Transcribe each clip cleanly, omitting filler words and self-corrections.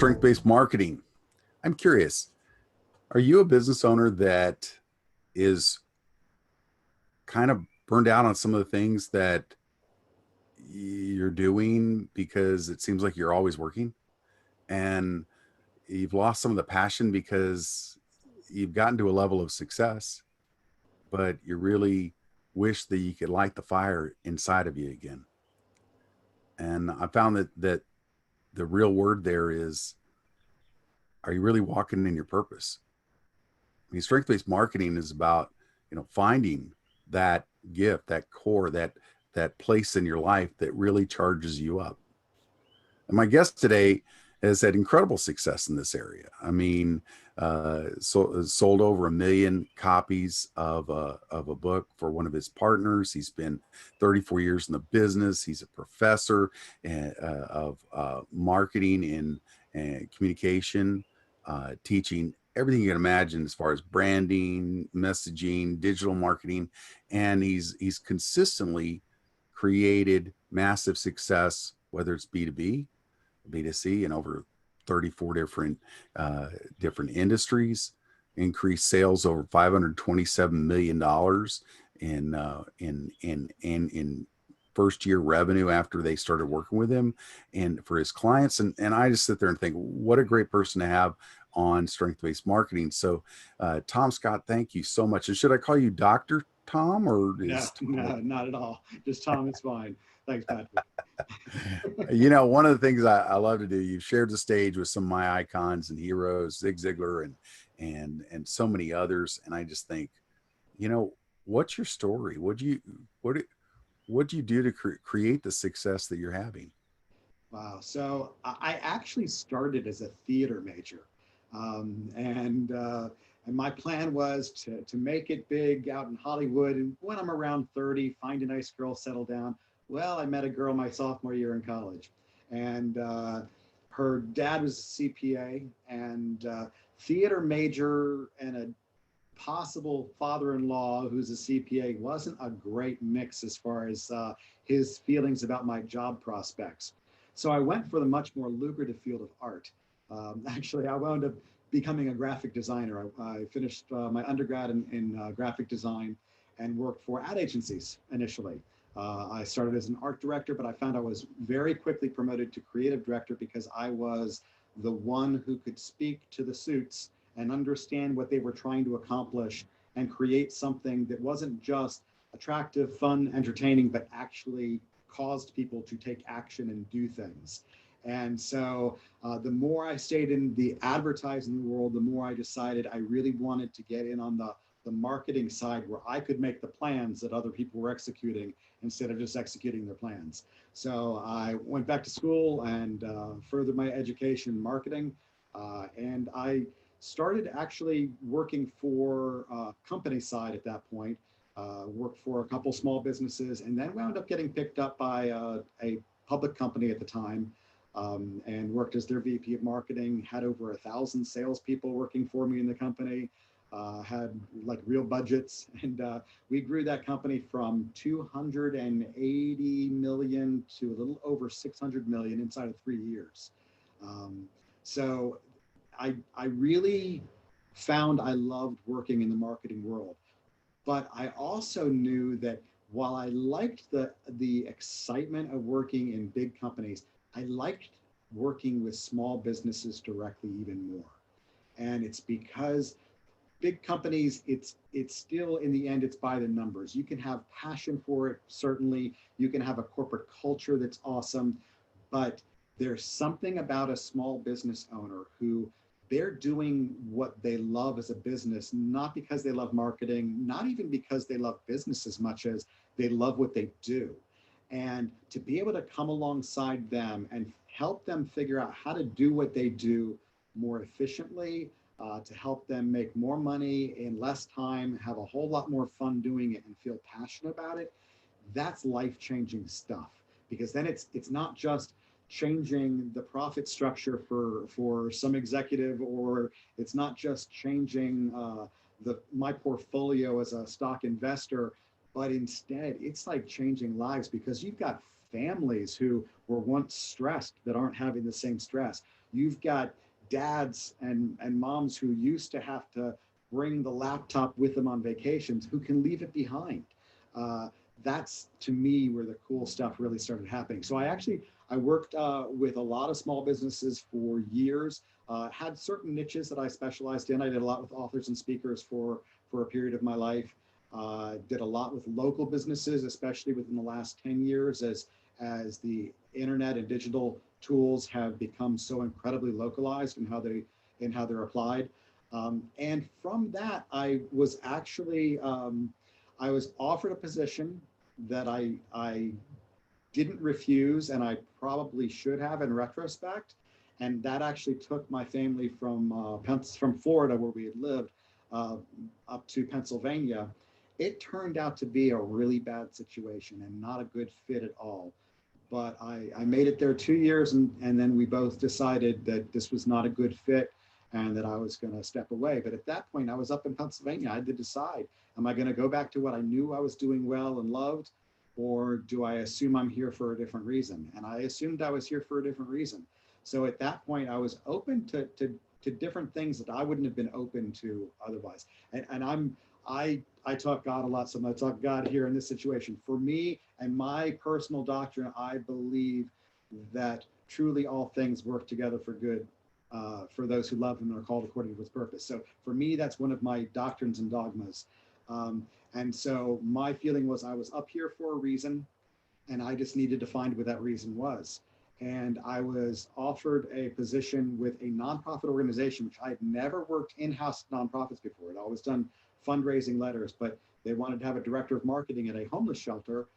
strength-based marketing. I'm curious, are you a business owner that is kind of burned out on some of the things that you're doing because it seems like you're always working and you've lost some of the passion because you've gotten to a level of success, but you really wish that you could light the fire inside of you again? And I found that the real word there is, are you really walking in your purpose? I mean, strength-based marketing is about, finding that gift, that core, that place in your life that really charges you up. And my guest today has had incredible success in this area. I mean, sold over 1 million copies of a book for one of his partners. He's been 34 years in the business. He's a professor of marketing and communication, teaching everything you can imagine as far as branding, messaging, digital marketing, and he's consistently created massive success, whether it's B2B, B2C, in over 34 different industries. Increased sales over $527 million in first year revenue after they started working with him and for his clients. And I just sit there and think, what a great person to have on strength-based marketing. So Thom Scott, thank you so much. And should I call you Dr. Tom, or No, is no, not at all. Just Tom, it's fine. Thanks, Patrick. One of the things I love to do, you've shared the stage with some of my icons and heroes, Zig Ziglar and so many others. And I just think, what's your story? What do you do to create the success that you're having? Wow. So I actually started as a theater major. And my plan was to make it big out in Hollywood. And when I'm around 30, find a nice girl, settle down. Well, I met a girl my sophomore year in college. And her dad was a CPA, and theater major and a possible father-in-law who's a CPA wasn't a great mix as far as his feelings about my job prospects. So I went for the much more lucrative field of art. Actually, I wound up becoming a graphic designer. I finished my undergrad in graphic design and worked for ad agencies initially. I started as an art director, but I found I was very quickly promoted to creative director because I was the one who could speak to the suits and understand what they were trying to accomplish and create something that wasn't just attractive, fun, entertaining, but actually caused people to take action and do things. And so the more I stayed in the advertising world, the more I decided I really wanted to get in on the marketing side where I could make the plans that other people were executing instead of just executing their plans. So I went back to school and furthered my education in marketing. And I started actually working for company side at that point, worked for a couple small businesses, and then wound up getting picked up by a public company at the time, and worked as their VP of marketing, had over 1,000 salespeople working for me in the company, had like real budgets. And we grew that company from 280 million to a little over 600 million inside of 3 years. So I really found I loved working in the marketing world. But I also knew that while I liked the excitement of working in big companies, I liked working with small businesses directly even more. And it's because big companies, it's still, in the end, it's by the numbers. You can have passion for it, certainly. You can have a corporate culture that's awesome, but there's something about a small business owner who they're doing what they love as a business, not because they love marketing, not even because they love business as much as they love what they do. And to be able to come alongside them and help them figure out how to do what they do more efficiently, to help them make more money in less time, have a whole lot more fun doing it and feel passionate about it, that's life-changing stuff. Because then it's not just changing the profit structure for some executive, or it's not just changing my portfolio as a stock investor, but instead it's like changing lives, because you've got families who were once stressed that aren't having the same stress. You've got dads and moms who used to have to bring the laptop with them on vacations who can leave it behind. Uh, that's to me where the cool stuff really started happening. So I worked with a lot of small businesses for years. Had certain niches that I specialized in. I did a lot with authors and speakers for a period of my life. Did a lot with local businesses, especially within the last 10 years, as the internet and digital tools have become so incredibly localized in how they're applied. And from that, I was offered a position that I didn't refuse, and I probably should have in retrospect. And that actually took my family from Florida, where we had lived, uh, up to Pennsylvania. It turned out to be a really bad situation and not a good fit at all. But I made it there 2 years, and then we both decided that this was not a good fit and that I was going to step away. But at that point, I was up in Pennsylvania. I had to decide, am I going to go back to what I knew I was doing well and loved, or do I assume I'm here for a different reason? And I assumed I was here for a different reason. So at that point, I was open to different things that I wouldn't have been open to otherwise. I talk God a lot, so I'm going to talk God here in this situation. For me and my personal doctrine, I believe that truly all things work together for good, for those who love him and are called according to his purpose. So for me, that's one of my doctrines and dogmas. And so my feeling was I was up here for a reason, and I just needed to find what that reason was. And I was offered a position with a nonprofit organization, which I'd never worked in-house nonprofits before. I'd always done fundraising letters, but they wanted to have a director of marketing at a homeless shelter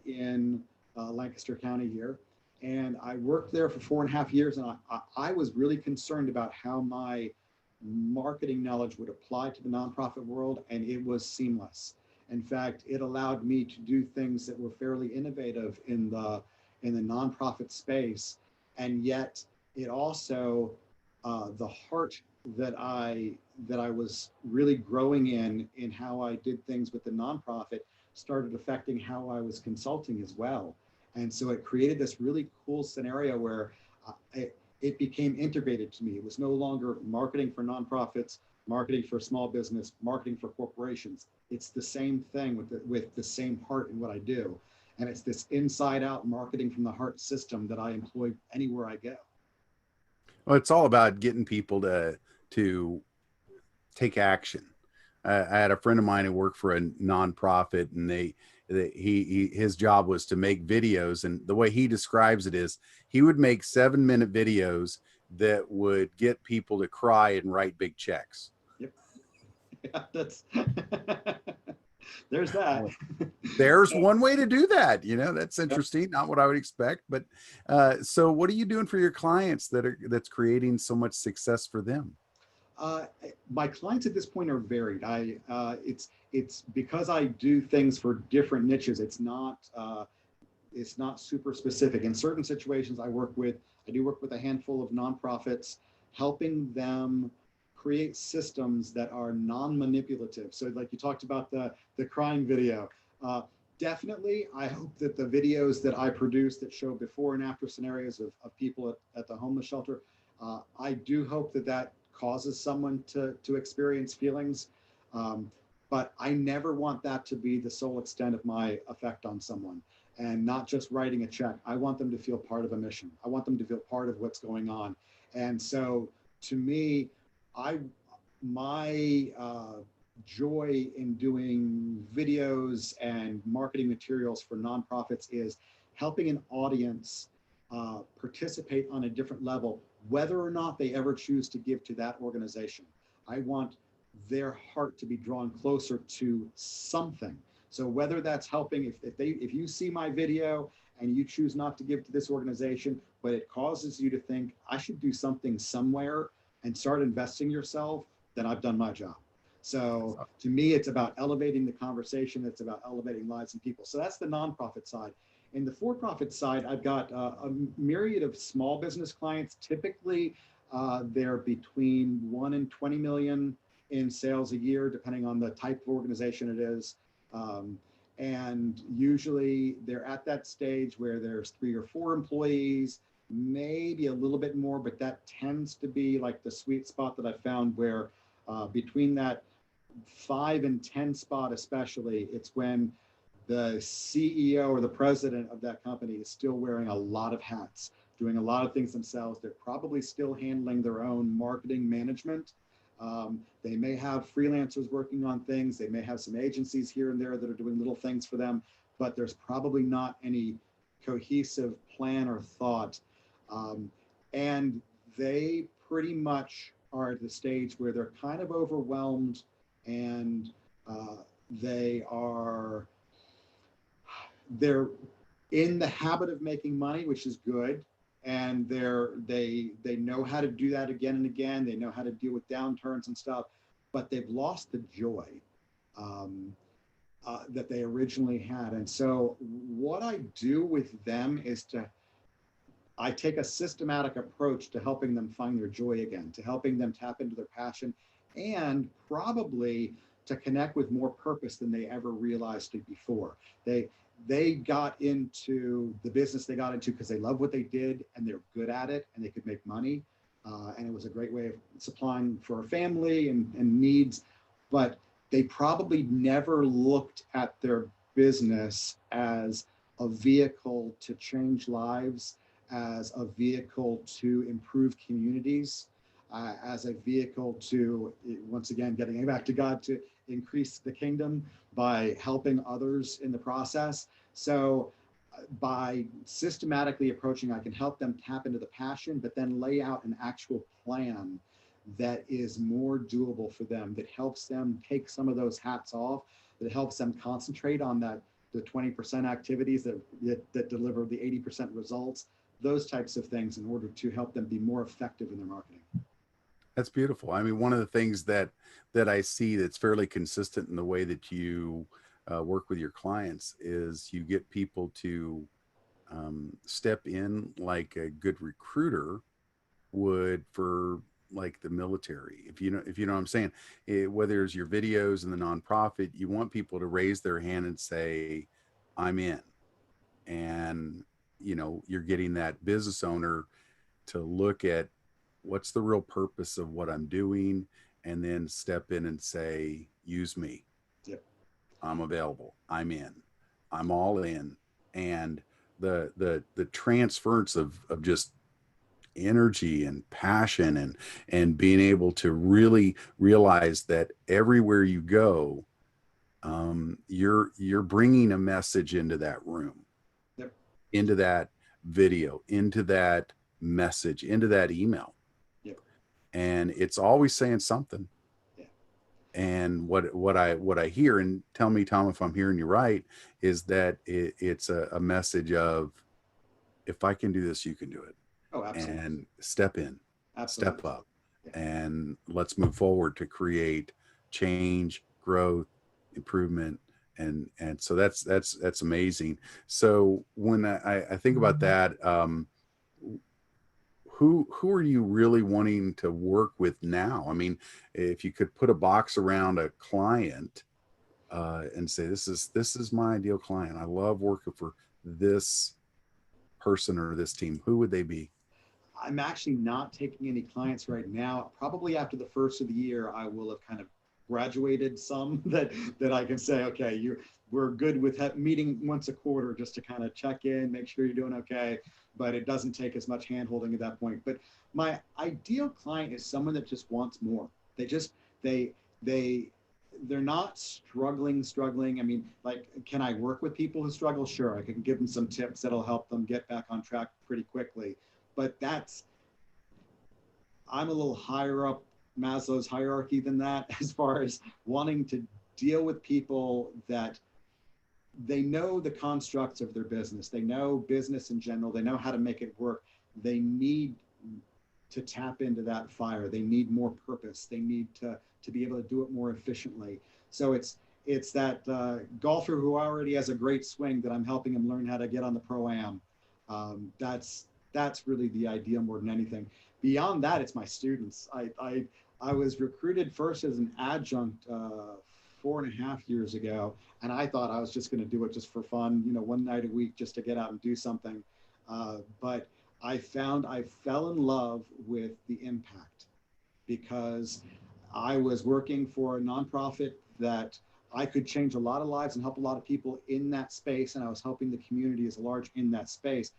in Lancaster County here. And I worked there for 4.5 years, and I was really concerned about how my marketing knowledge would apply to the nonprofit world, and it was seamless. In fact, it allowed me to do things that were fairly innovative in the nonprofit space, and yet it also the heart that I was really growing in how I did things with the nonprofit started affecting how I was consulting as well. And so it created this really cool scenario where it became integrated to me. It was no longer marketing for nonprofits, marketing for small business, marketing for corporations. It's the same thing with the same heart in what I do. And it's this inside out marketing from the heart system that I employ anywhere I go. Well, it's all about getting people to take action. I had a friend of mine who worked for a nonprofit, and his job was to make videos. And the way he describes it is he would make 7-minute videos that would get people to cry and write big checks. Yep. Yeah, that's there's that. There's one way to do that. That's interesting. Not what I would expect, but so what are you doing for your clients that's creating so much success for them? Uh, my clients at this point are varied. It's because I do things for different niches. It's not super specific. In certain situations, I do work with a handful of nonprofits, helping them create systems that are non-manipulative. So, like you talked about the crying video. Definitely, I hope that the videos that I produce that show before and after scenarios of people at the homeless shelter, I do hope that causes someone to experience feelings. But I never want that to be the sole extent of my effect on someone, and not just writing a check. I want them to feel part of a mission. I want them to feel part of what's going on. And so to me, my joy in doing videos and marketing materials for nonprofits is helping an audience participate on a different level, whether or not they ever choose to give to that organization. I want their heart to be drawn closer to something. So whether that's helping, if you see my video and you choose not to give to this organization, but it causes you to think I should do something somewhere and start investing yourself, then I've done my job. So to me, it's about elevating the conversation. It's about elevating lives and people. So that's the nonprofit side. In the for-profit side, I've got a myriad of small business clients. Typically, they're between 1 and 20 million in sales a year, depending on the type of organization it is. And usually they're at that stage where there's 3 or 4 employees. maybe a little bit more, but that tends to be like the sweet spot that I found where between that 5 and 10 spot, especially, it's when the CEO or the president of that company is still wearing a lot of hats, doing a lot of things themselves. They're probably still handling their own marketing management. They may have freelancers working on things. They may have some agencies here and there that are doing little things for them, but there's probably not any cohesive plan or thought. And they pretty much are at the stage where they're kind of overwhelmed, and they are they're in the habit of making money, which is good, and they know how to do that again and again. They know how to deal with downturns and stuff, but they've lost the joy um, that they originally had. And so, what I do with them is I take a systematic approach to helping them find their joy again, to helping them tap into their passion, and probably to connect with more purpose than they ever realized it before. They got into the business they got into because they love what they did and they're good at it and they could make money. And it was a great way of supplying for a family and needs. But they probably never looked at their business as a vehicle to change lives, as a vehicle to improve communities, as a vehicle to, once again, getting back to God, to increase the kingdom by helping others in the process. So by systematically approaching, I can help them tap into the passion, but then lay out an actual plan that is more doable for them, that helps them take some of those hats off, that helps them concentrate on the 20% activities that deliver the 80% results, those types of things, in order to help them be more effective in their marketing. That's beautiful. I mean, one of the things that I see that's fairly consistent in the way that you work with your clients is you get people to step in like a good recruiter would for like the military. If you know what I'm saying, whether it's your videos and the nonprofit, you want people to raise their hand and say, "I'm in," and you're getting that business owner to look at what's the real purpose of what I'm doing, and then step in and say, use me. Yep. I'm available. I'm in. I'm all in. And the transference of just energy and passion and being able to really realize that everywhere you go, you're bringing a message into that room, Yep. into that video, into that message, into that email, Yep. and it's always saying something. Yeah. And what I hear, and tell me, Tom, if I'm hearing you right, is that it's a message of, if I can do this, you can do it, Oh, absolutely. and step in, step Absolutely. up, Yeah. and let's move forward to create change, growth, improvement. And so that's amazing. So when I think about that, who are you really wanting to work with now? I mean, if you could put a box around a client and say, this is my ideal client. I love working for this person or this team. Who would they be? I'm actually not taking any clients right now. Probably after the first of the year, I will have kind of graduated some that I can say, okay, we're good with meeting once a quarter just to kind of check in, make sure you're doing okay. But it doesn't take as much handholding at that point. But my ideal client is someone that just wants more. They just they they're not struggling. I mean, like, can I work with people who struggle? Sure, I can give them some tips that'll help them get back on track pretty quickly, but I'm a little higher up Maslow's hierarchy than that, as far as wanting to deal with people that they know the constructs of their business. They know business in general. They know how to make it work. They need to tap into that fire. They need more purpose. They need to be able to do it more efficiently. So it's that golfer who already has a great swing that I'm helping him learn how to get on the pro-am. That's really the idea more than anything. Beyond that, it's my students. I was recruited first as an adjunct 4.5 years ago, and I thought I was just going to do it just for fun, one night a week, just to get out and do something. But I fell in love with the impact because I was working for a nonprofit that I could change a lot of lives and help a lot of people in that space. And I was helping the community as large in that space.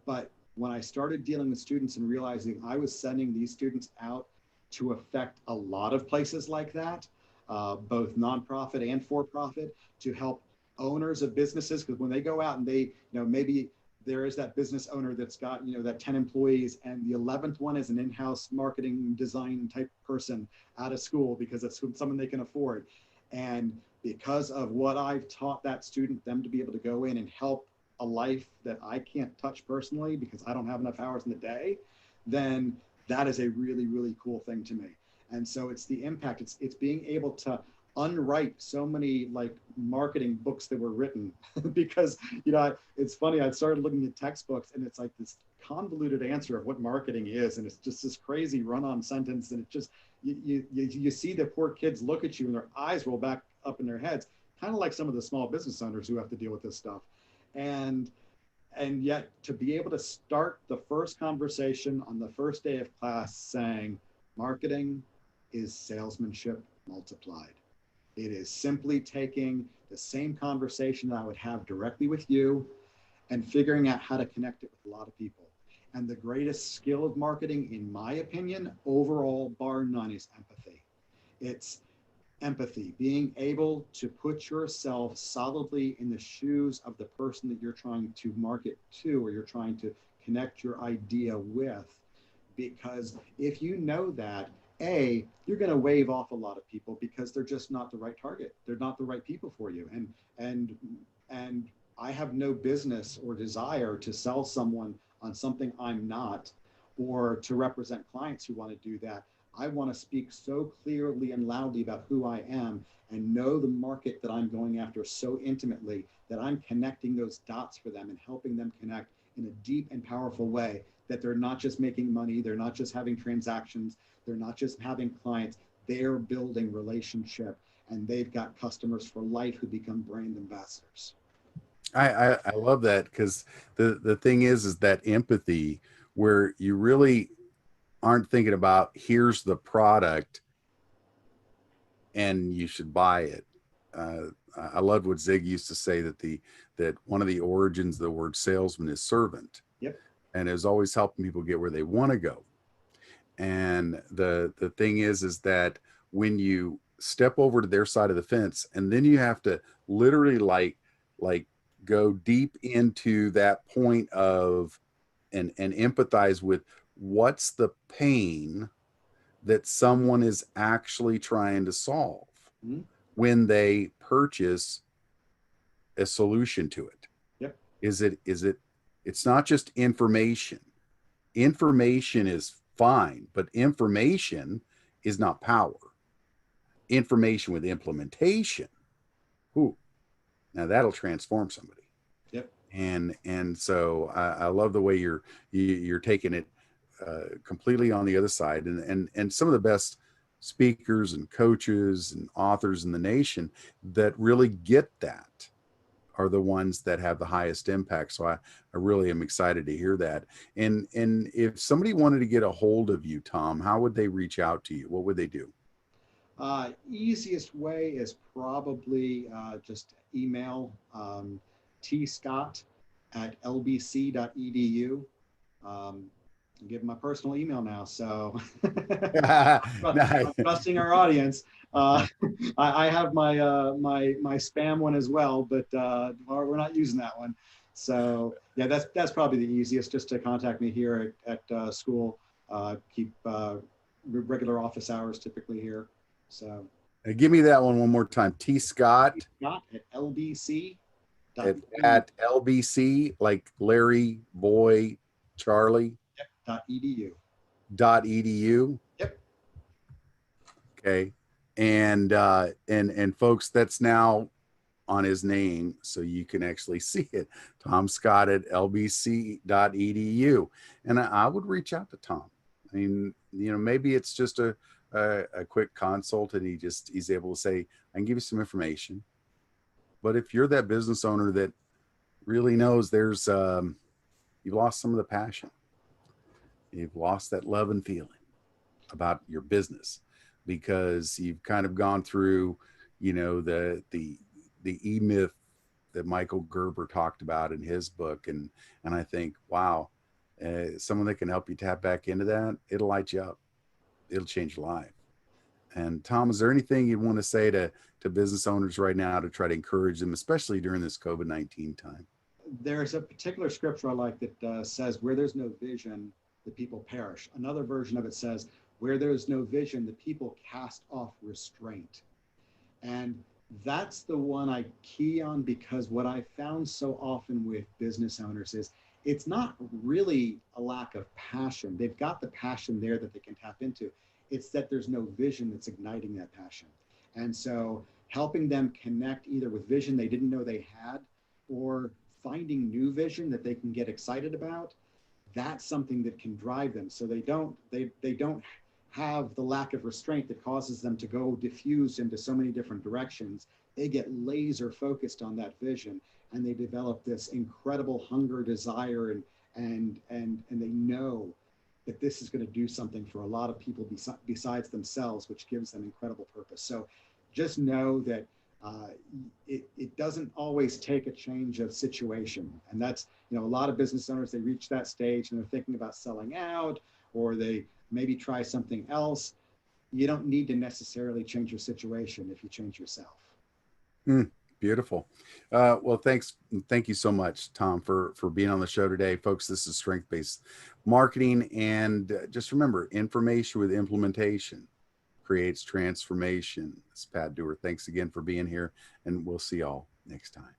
But when I started dealing with students and realizing I was sending these students out to affect a lot of places like that, both nonprofit and for profit, to help owners of businesses, because when they go out and they, maybe there is that business owner that's got, that 10 employees and the 11th one is an in-house marketing design type person out of school because it's someone they can afford. And because of what I've taught that student, them to be able to go in and help a life that I can't touch personally because I don't have enough hours in the day, then that is a really, really cool thing to me. And so it's the impact. It's being able to unwrite so many like marketing books that were written because it's funny, I started looking at textbooks and it's like this convoluted answer of what marketing is, and it's just this crazy run-on sentence, and it just you see the poor kids look at you and their eyes roll back up in their heads, kind of like some of the small business owners who have to deal with this stuff. And yet to be able to start the first conversation on the first day of class saying marketing is salesmanship multiplied. It is simply taking the same conversation that I would have directly with you and figuring out how to connect it with a lot of people. And the greatest skill of marketing, in my opinion, overall, bar none, is empathy. It's empathy, being able to put yourself solidly in the shoes of the person that you're trying to market to or you're trying to connect your idea with. Because if you know that, you're going to wave off a lot of people because they're just not the right target. They're not the right people for you. And I have no business or desire to sell someone on something I'm not, or to represent clients who want to do that. I want to speak so clearly and loudly about who I am and know the market that I'm going after so intimately that I'm connecting those dots for them and helping them connect in a deep and powerful way, that they're not just making money, they're not just having transactions, they're not just having clients, they're building relationship, and they've got customers for life who become brand ambassadors. I love that, because the thing is that empathy, where you really aren't thinking about here's the product and you should buy it. I loved what Zig used to say, that one of the origins of the word salesman is servant, Yep. and is always helping people get where they want to go. And the thing is that when you step over to their side of the fence, and then you have to literally like go deep into that point of and empathize with what's the pain that someone is actually trying to solve Mhm. when they purchase a solution to it. Yep. Is it it's not just information. Information is fine, but information is not power. Information with implementation, ooh, now that'll transform somebody. Yep. And so I love the way you're taking it completely on the other side. And some of the best speakers and coaches and authors in the nation that really get that are the ones that have the highest impact. So I really am excited to hear that. And if somebody wanted to get a hold of you, Thom, how would they reach out to you? What would they do? Easiest way is probably just email tscott at lbc.edu. I give my personal email now, so I'm Nice. trusting our audience. I have my spam one as well, but we're not using that one. So yeah, that's probably the easiest. Just to contact me here at school. Keep regular office hours typically here. So Give me that one more time. T Scott Scott at lbc. at LBC, like Larry Boy Charlie .edu. .edu. Yep. Okay. And folks, that's now on his name, so you can actually see it. Thom Scott at lbc.edu. And I would reach out to Thom. I mean, maybe it's just a quick consult, and he's able to say, I can give you some information. But if you're that business owner that really knows you've lost some of the passion, You've lost that love and feeling about your business because you've kind of gone through, the e myth that Michael Gerber talked about in his book, and I think, wow, someone that can help you tap back into that, it'll light you up, it'll change your life. And Thom, is there anything you want to say to business owners right now to try to encourage them, especially during this COVID-19 time? There's a particular scripture I like that says, "Where there's no vision, the people perish." Another version of it says, "Where there's no vision, the people cast off restraint." And that's the one I key on, because what I found so often with business owners is it's not really a lack of passion. They've got the passion there that they can tap into. It's that there's no vision that's igniting that passion. And so helping them connect either with vision they didn't know they had, or finding new vision that they can get excited about, that's something that can drive them. So they don't have the lack of restraint that causes them to go diffuse into so many different directions. They get laser focused on that vision, and they develop this incredible hunger, desire, and they know that this is going to do something for a lot of people besides themselves, which gives them incredible purpose. So just know that it doesn't always take a change of situation. And that's, a lot of business owners, they reach that stage and they're thinking about selling out, or they maybe try something else. You don't need to necessarily change your situation if you change yourself. Mm, beautiful. Well, thank you so much, Thom, for being on the show today, folks. This is strength-based marketing, and just remember, information with implementation creates transformation. It's Pat Dewar. Thanks again for being here, and we'll see y'all next time.